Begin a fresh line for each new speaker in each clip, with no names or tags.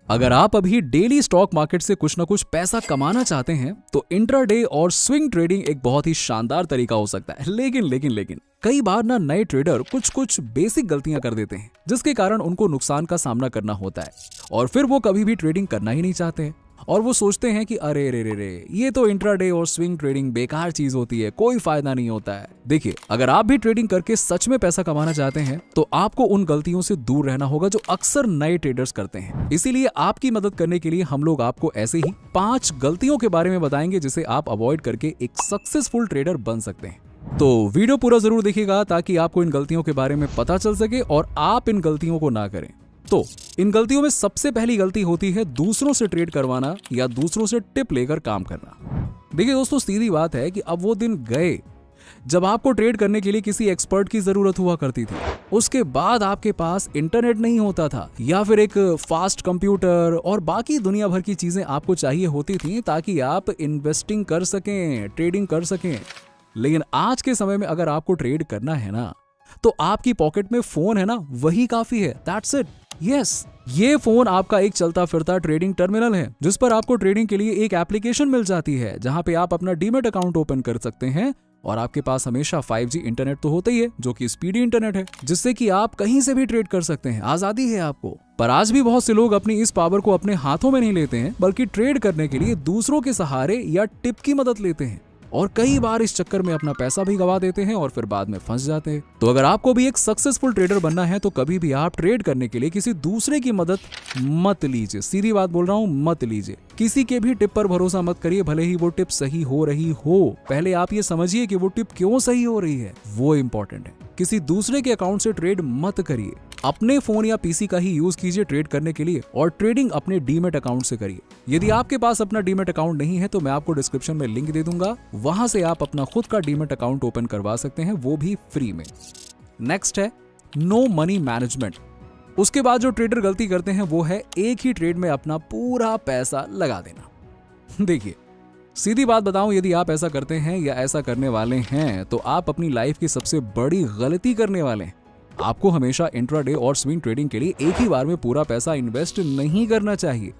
अगर आप अभी डेली स्टॉक मार्केट से कुछ ना कुछ पैसा कमाना चाहते हैं तो इंट्राडे और स्विंग ट्रेडिंग एक बहुत ही शानदार तरीका हो सकता है। लेकिन कई बार ना नए ट्रेडर कुछ बेसिक गलतियां कर देते हैं जिसके कारण उनको नुकसान का सामना करना होता है और फिर वो कभी भी ट्रेडिंग करना ही नहीं चाहते हैं और वो सोचते हैं कि अरे रे ये तो इंट्राडे और स्विंग ट्रेडिंग बेकार चीज होती है, कोई फायदा नहीं होता है। देखिए, अगर आप भी ट्रेडिंग करके सच में पैसा कमाना चाहते हैं तो आपको उन गलतियों से दूर रहना होगा जो अक्सर नए ट्रेडर्स करते हैं। इसीलिए आपकी मदद करने के लिए हम लोग आपको ऐसे ही 5 गलतियों के बारे में बताएंगे जिसे आप अवॉइड करके एक सक्सेसफुल ट्रेडर बन सकते हैं। तो वीडियो पूरा जरूर देखिएगा ताकि आपको इन गलतियों के बारे में पता चल सके और आप इन गलतियों को ना करें। तो इन गलतियों में सबसे पहली गलती होती है दूसरों से ट्रेड करवाना या दूसरों से टिप लेकर काम करना। देखिए दोस्तों, सीधी बात है कि अब वो दिन गए जब आपको ट्रेड करने के लिए किसी एक्सपर्ट की जरूरत हुआ करती थी। उसके बाद आपके पास इंटरनेट नहीं होता था या फिर एक फास्ट कंप्यूटर और बाकी दुनिया भर की चीजें आपको चाहिए होती थी ताकि आप इन्वेस्टिंग कर सकें, ट्रेडिंग कर सकें। लेकिन आज के समय में अगर आपको ट्रेड करना है ना तो आपकी पॉकेट में फोन है ना, वही काफी है। That's it. यस, ये फोन आपका एक चलता फिरता ट्रेडिंग टर्मिनल है जिस पर आपको ट्रेडिंग के लिए एक एप्लीकेशन मिल जाती है जहां पे आप अपना डीमैट अकाउंट ओपन कर सकते हैं और आपके पास हमेशा 5G इंटरनेट तो होता ही है जो कि स्पीडी इंटरनेट है जिससे कि आप कहीं से भी ट्रेड कर सकते हैं। आजादी है आपको। पर आज भी बहुत से लोग अपनी इस पावर को अपने हाथों में नहीं लेते हैं बल्कि ट्रेड करने के लिए दूसरों के सहारे या टिप की मदद लेते हैं और कई बार इस चक्कर में अपना पैसा भी गवा देते हैं और फिर बाद में फंस जाते हैं। तो अगर आपको भी एक सक्सेसफुल ट्रेडर बनना है तो कभी भी आप ट्रेड करने के लिए किसी दूसरे की मदद मत लीजिए। सीधी बात बोल रहा हूँ, मत लीजिए। किसी के भी टिप पर भरोसा मत करिए, भले ही वो टिप सही हो रही हो। पहले आप ये समझिए कि वो टिप क्यों सही हो रही है, वो इंपॉर्टेंट है। किसी दूसरे के अकाउंट से ट्रेड मत करिए। अपने फोन या पीसी का ही यूज कीजिए ट्रेड करने के लिए और ट्रेडिंग अपने डीमैट अकाउंट से करिए। यदि आपके पास अपना डीमैट अकाउंट नहीं है तो मैं आपको डिस्क्रिप्शन में लिंक दे दूंगा, वहां से आप अपना खुद का डीमैट अकाउंट ओपन करवा सकते हैं, वो भी फ्री में। नेक्स्ट है नो मनी मैनेजमेंट। उसके बाद जो ट्रेडर गलती करते हैं वो है एक ही ट्रेड में अपना पूरा पैसा लगा देना। देखिए, सीधी बात बताऊं, यदि आप ऐसा करते हैं या ऐसा करने वाले हैं तो आप अपनी लाइफ की सबसे बड़ी गलती करने वाले हैं। आपको हमेशा इंट्राडे और स्विंग ट्रेडिंग के लिए एक ही बार में पूरा पैसा इन्वेस्ट नहीं करना चाहिए।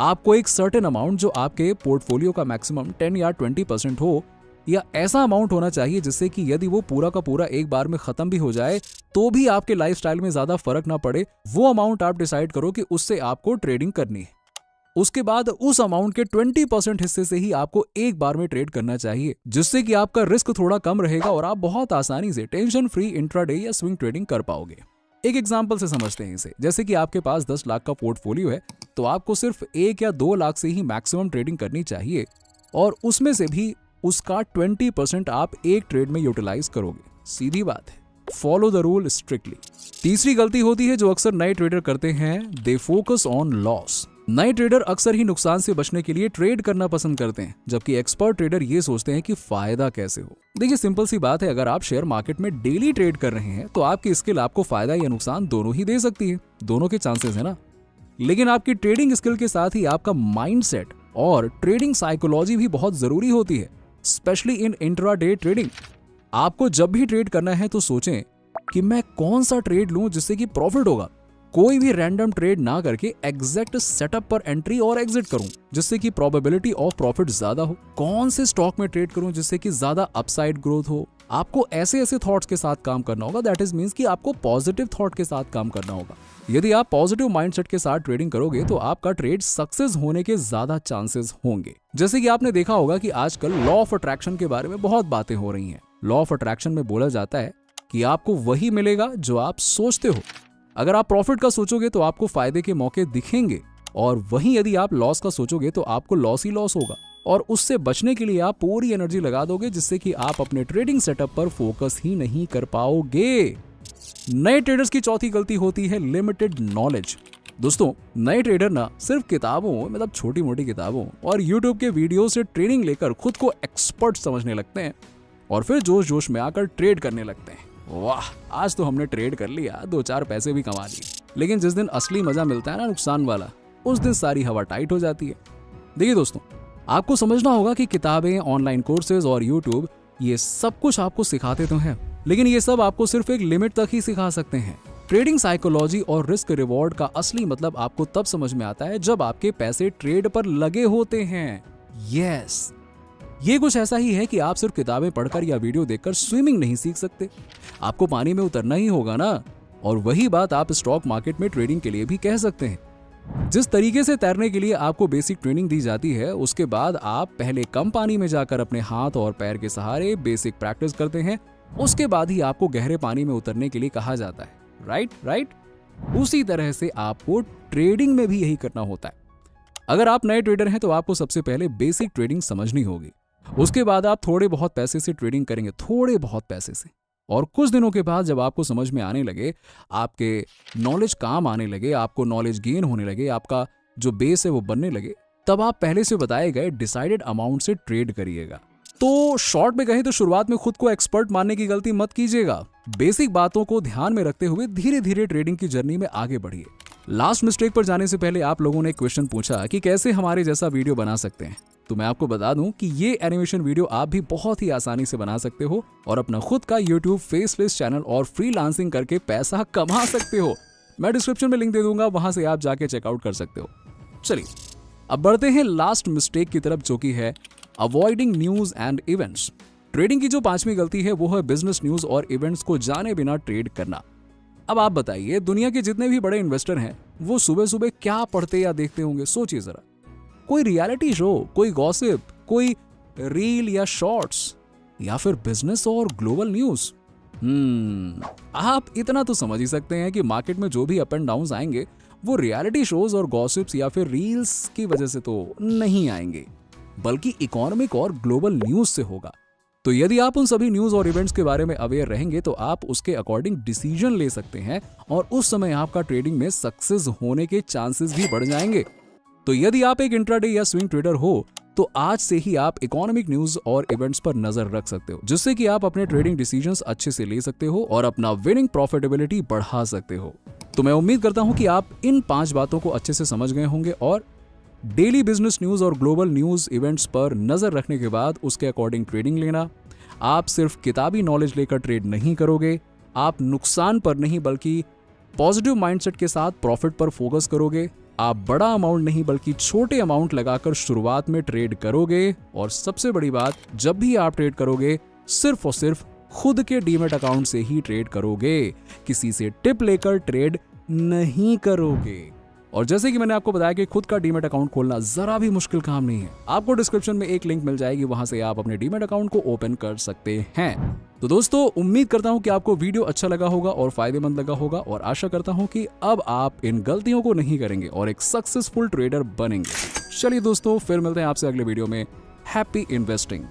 आपको एक सर्टेन अमाउंट जो आपके पोर्टफोलियो का मैक्सिमम 10 या 20% हो या ऐसा अमाउंट होना चाहिए जिससे कि यदि वो पूरा का पूरा एक बार में खत्म भी हो जाए तो भी आपके लाइफस्टाइल में ज्यादा फर्क ना पड़े। वो अमाउंट आप डिसाइड करो कि उससे आपको ट्रेडिंग करनी है। उसके बाद उस अमाउंट के 20% हिस्से से ही आपको एक बार में ट्रेड करना चाहिए जिससे कि आपका रिस्क थोड़ा कम रहेगा और आप बहुत आसानी से टेंशन फ्री इंट्राडे या स्विंग ट्रेडिंग कर पाओगे। एक एग्जांपल से समझते हैं इसे। जैसे कि आपके पास 10 लाख का पोर्टफोलियो है तो आपको सिर्फ 1 या 2 लाख से ही मैक्सिमम ट्रेडिंग करनी चाहिए और उसमें से भी उसका 20% आप एक ट्रेड में यूटिलाइज करोगे। सीधी बात है, फॉलो द रूल स्ट्रिक्टली। तीसरी गलती होती है जो अक्सर नए ट्रेडर करते हैं, दे फोकस ऑन लॉस। नए ट्रेडर अक्सर ही नुकसान से बचने के लिए ट्रेड करना पसंद करते हैं जबकि एक्सपर्ट ट्रेडर ये सोचते हैं कि फायदा कैसे हो। देखिए, सिंपल सी बात है, अगर आप शेयर मार्केट में डेली ट्रेड कर रहे हैं तो आपकी स्किल आपको फायदा या नुकसान दोनों ही दे सकती है, दोनों के चांसेस है ना। लेकिन आपकी ट्रेडिंग स्किल के साथ ही आपका माइंडसेट और ट्रेडिंग साइकोलॉजी भी बहुत जरूरी होती है, स्पेशली इन इंट्राडे ट्रेडिंग। आपको जब भी ट्रेड करना है तो सोचें कि मैं कौन सा ट्रेड लूं जिससे कि प्रॉफिट होगा। कोई भी रैंडम ट्रेड ना करके एग्जैक्ट सेटअप पर एंट्री और एग्जिट करूं जिससे कि प्रोबेबिलिटी ऑफ प्रॉफिट ज्यादा हो। कौन से स्टॉक में ट्रेड करूं जिससे कि ज्यादा अपसाइड ग्रोथ हो। आपको ऐसे थॉट्स के साथ काम करना होगा। दैट इज मींस कि आपको पॉजिटिव थॉट के साथ काम करना होगा। यदि आप पॉजिटिव माइंडसेट के साथ ट्रेडिंग करोगे तो आपका ट्रेड सक्सेस होने के ज्यादा चांसेस होंगे। जैसे कि आपने देखा होगा कि आजकल लॉ ऑफ अट्रैक्शन के बारे में बहुत बातें हो रही हैं। लॉ ऑफ अट्रैक्शन में बोला जाता है कि आपको वही मिलेगा जो आप सोचते हो। अगर आप प्रॉफिट का सोचोगे तो आपको फायदे के मौके दिखेंगे और वहीं यदि आप लॉस का सोचोगे तो आपको लॉस ही लॉस होगा और उससे बचने के लिए आप पूरी एनर्जी लगा दोगे जिससे कि आप अपने ट्रेडिंग सेटअप पर फोकस ही नहीं कर पाओगे। नए ट्रेडर्स की चौथी गलती होती है लिमिटेड नॉलेज। दोस्तों, नए ट्रेडर ना सिर्फ किताबों, मतलब छोटी मोटी किताबों और यूट्यूब के वीडियो से ट्रेनिंग लेकर खुद को एक्सपर्ट समझने लगते हैं और फिर जोश जोश में आकर ट्रेड करने लगते हैं। वाह, आज तो हमने ट्रेड कर लिया, 2-4 पैसे भी कमा लिए। लेकिन जिस दिन असली मजा मिलता है ना, नुकसान वाला, उस दिन सारी हवा टाइट हो जाती है। देखिए दोस्तों, आपको समझना होगा कि किताबें, ऑनलाइन कोर्सेज और यूट्यूब ये सब कुछ आपको सिखाते तो हैं, लेकिन ये सब आपको सिर्फ एक लिमिट तक ही सिखा सकते हैं। ट्रेडिंग साइकोलॉजी और रिस्क रिवॉर्ड का असली मतलब आपको तब समझ में आता है जब आपके पैसे ट्रेड पर लगे होते हैं। यस, ये कुछ ऐसा ही है कि आप सिर्फ किताबें पढ़कर या वीडियो देखकर स्विमिंग नहीं सीख सकते, आपको पानी में उतरना ही होगा ना। और वही बात आप स्टॉक मार्केट में ट्रेडिंग के लिए भी कह सकते हैं। जिस तरीके से तैरने के लिए आपको बेसिक ट्रेनिंग दी जाती है, उसके बाद आप पहले कम पानी में जाकर अपने हाथ और पैर के सहारे बेसिक प्रैक्टिस करते हैं, उसके बाद ही आपको गहरे पानी में उतरने के लिए कहा जाता है। राइट। उसी तरह से आपको ट्रेडिंग में भी यही करना होता है। अगर आप नए ट्रेडर हैं तो आपको सबसे पहले बेसिक ट्रेडिंग समझनी होगी। उसके बाद आप थोड़े बहुत पैसे से ट्रेडिंग करेंगे, थोड़े बहुत पैसे से। और कुछ दिनों के बाद जब आपको समझ में आने लगे, आपके नॉलेज काम आने लगे, आपको नॉलेज गेन होने लगे, आपका जो बेस है वो बनने लगे, तब आप पहले से बताए गए डिसाइडेड अमाउंट से ट्रेड करिएगा। तो शॉर्ट में कहें तो शुरुआत में खुद को एक्सपर्ट मानने की गलती मत कीजिएगा। बेसिक बातों को ध्यान में रखते हुए धीरे धीरे ट्रेडिंग की जर्नी में आगे बढ़िए। लास्ट मिस्टेक पर जाने से पहले आप लोगों ने एक क्वेश्चन पूछा कि कैसे हमारे जैसा वीडियो बना सकते हैं। तो मैं आपको बता दूं कि ये एनिमेशन वीडियो आप भी बहुत ही आसानी से बना सकते हो और अपना खुद का YouTube फेसलेस चैनल और फ्रीलांसिंग करके पैसा कमा सकते हो। मैं डिस्क्रिप्शन में लिंक दे दूंगा, वहां से आप जाके चेकआउट कर सकते हो। चलिए अब बढ़ते हैं लास्ट मिस्टेक की तरफ, जो कि है avoiding news and events. Trading की जो 5वीं गलती है वो है बिजनेस न्यूज और इवेंट्स को जाने बिना ट्रेड करना। अब आप बताइए, दुनिया के जितने भी बड़े इन्वेस्टर हैं वो सुबह सुबह क्या पढ़ते या देखते होंगे? सोचिए जरा। कोई रियलिटी शो, कोई गॉसिप, कोई रील या शॉर्ट्स, या फिर बिजनेस और ग्लोबल न्यूज। आप इतना तो समझ ही सकते हैं कि मार्केट में जो भी अप एंड डाउन आएंगे वो रियलिटी शोज और गॉसिप्स या फिर रील्स की वजह से तो नहीं आएंगे, बल्कि इकोनॉमिक और ग्लोबल न्यूज से होगा। तो यदि आप उन सभी न्यूज और इवेंट्स के बारे में अवेयर रहेंगे तो आप उसके अकॉर्डिंग डिसीजन ले सकते हैं और उस समय आपका ट्रेडिंग में सक्सेस होने के चांसेस भी बढ़ जाएंगे। तो यदि आप एक इंट्राडे या स्विंग ट्रेडर हो तो आज से ही आप इकोनॉमिक न्यूज और इवेंट्स पर नजर रख सकते हो, जिससे कि आप अपने ट्रेडिंग डिसीजंस अच्छे से ले सकते हो और अपना विनिंग प्रॉफिटेबिलिटी बढ़ा सकते हो। तो मैं उम्मीद करता हूं कि आप इन 5 बातों को अच्छे से समझ गए होंगे और डेली बिजनेस न्यूज और ग्लोबल न्यूज इवेंट्स पर नजर रखने के बाद उसके अकॉर्डिंग ट्रेडिंग लेना। आप सिर्फ किताबी नॉलेज लेकर ट्रेड नहीं करोगे, आप नुकसान पर नहीं बल्कि पॉजिटिव माइंडसेट के साथ प्रॉफिट पर फोकस करोगे। आप बड़ा अमाउंट नहीं बल्कि छोटे अमाउंट लगाकर शुरुआत में ट्रेड करोगे। और सबसे बड़ी बात, जब भी आप ट्रेड करोगे सिर्फ और सिर्फ खुद के डीमैट अकाउंट से ही ट्रेड करोगे, किसी से टिप लेकर ट्रेड नहीं करोगे। और जैसे कि मैंने आपको बताया कि खुद का डीमैट अकाउंट खोलना जरा भी मुश्किल काम नहीं है। आपको डिस्क्रिप्शन में एक लिंक मिल जाएगी, वहां से आप अपने डीमैट अकाउंट को ओपन कर सकते हैं। तो दोस्तों, उम्मीद करता हूं कि आपको वीडियो अच्छा लगा होगा और फायदेमंद लगा होगा और आशा करता हूं कि अब आप इन गलतियों को नहीं करेंगे और एक सक्सेसफुल ट्रेडर बनेंगे। चलिए दोस्तों, फिर मिलते हैं आपसे अगले वीडियो में। Happy investing.